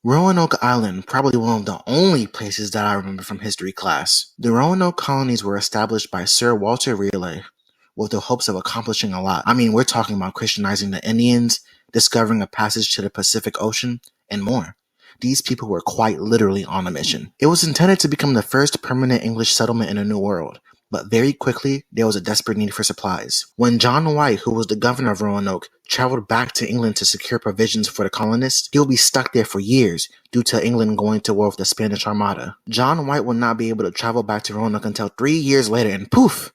Roanoke Island, probably one of the only places that I remember from history class. The Roanoke colonies were established by Sir Walter Raleigh with the hopes of accomplishing a lot. I mean, we're talking about Christianizing the Indians, discovering a passage to the Pacific Ocean, and more. These people were quite literally on a mission. It was intended to become the first permanent English settlement in the New World, but very quickly there was a desperate need for supplies. When John White, who was the governor of Roanoke, traveled back to England to secure provisions for the colonists, he would be stuck there for years due to England going to war with the Spanish Armada. John White would not be able to travel back to Roanoke until 3 years later, and poof,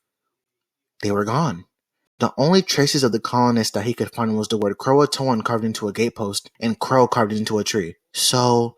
they were gone. The only traces of the colonists that he could find was the word Croatoan carved into a gatepost and crow carved into a tree. So,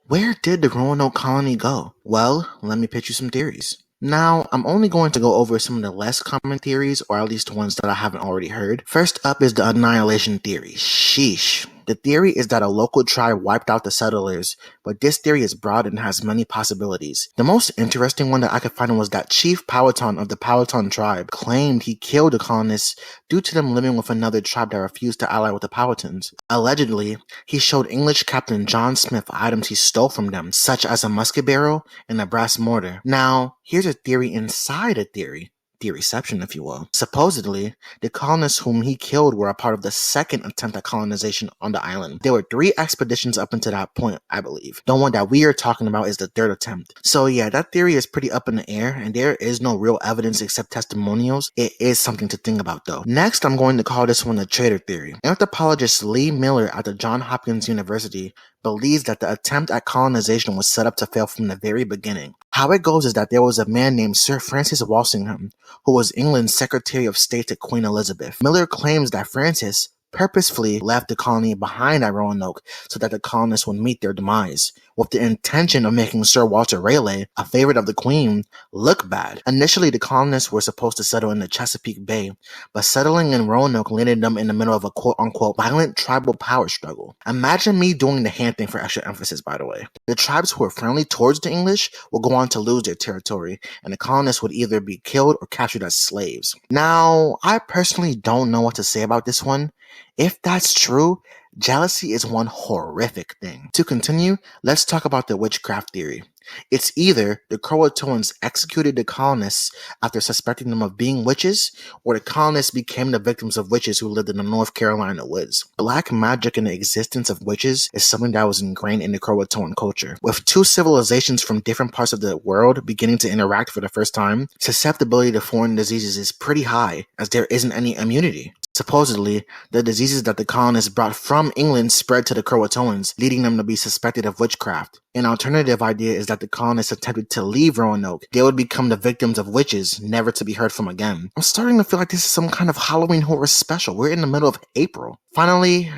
where did the Roanoke colony go? Well, let me pitch you some theories. Now, I'm only going to go over some of the less common theories, or at least ones that I haven't already heard. First up is the Annihilation Theory. Sheesh. The theory is that a local tribe wiped out the settlers, but this theory is broad and has many possibilities. The most interesting one that I could find was that Chief Powhatan of the Powhatan tribe claimed he killed the colonists due to them living with another tribe that refused to ally with the Powhatans. Allegedly, he showed English Captain John Smith items he stole from them, such as a musket barrel and a brass mortar. Now, here's a theory inside a theory. Theoryception, if you will. Supposedly, the colonists whom he killed were a part of the second attempt at colonization on the island. There were 3 expeditions up until that point, I believe. The one that we are talking about is the 3rd attempt. So yeah, that theory is pretty up in the air, and there is no real evidence except testimonials. It is something to think about though. Next, I'm going to call this one the Traitor Theory. Anthropologist Lee Miller at the Johns Hopkins University believes that the attempt at colonization was set up to fail from the very beginning. How it goes is that there was a man named Sir Francis Walsingham, who was England's Secretary of State to Queen Elizabeth. Miller claims that Francis purposefully left the colony behind at Roanoke so that the colonists would meet their demise, with the intention of making Sir Walter Raleigh, a favorite of the Queen, look bad. Initially, the colonists were supposed to settle in the Chesapeake Bay, but settling in Roanoke landed them in the middle of a quote-unquote violent tribal power struggle. Imagine me doing the hand thing for extra emphasis, by the way. The tribes who were friendly towards the English would go on to lose their territory, and the colonists would either be killed or captured as slaves. Now, I personally don't know what to say about this one. If that's true, jealousy is one horrific thing. To continue, let's talk about the witchcraft theory. It's either the Croatoans executed the colonists after suspecting them of being witches, or the colonists became the victims of witches who lived in the North Carolina woods. Black magic and the existence of witches is something that was ingrained in the Croatoan culture. With 2 civilizations from different parts of the world beginning to interact for the first time, susceptibility to foreign diseases is pretty high, as there isn't any immunity. Supposedly, the diseases that the colonists brought from England spread to the Croatoans, leading them to be suspected of witchcraft. An alternative idea is that the colonists attempted to leave Roanoke. They would become the victims of witches, never to be heard from again. I'm starting to feel like this is some kind of Halloween horror special. We're in the middle of April. Finally,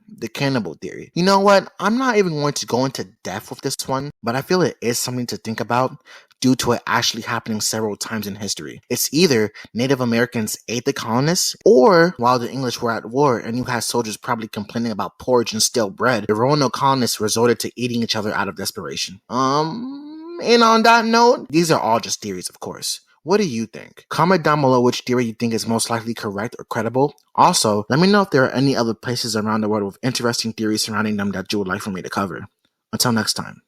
the Cannibal Theory. You know what? I'm not even going to go into depth with this one, but I feel it is something to think about due to it actually happening several times in history. It's either Native Americans ate the colonists, or while the English were at war and you had soldiers probably complaining about porridge and stale bread, the Roanoke colonists resorted to eating each other out of desperation. And on that note, these are all just theories, of course. What do you think? Comment down below which theory you think is most likely correct or credible. Also, let me know if there are any other places around the world with interesting theories surrounding them that you would like for me to cover. Until next time.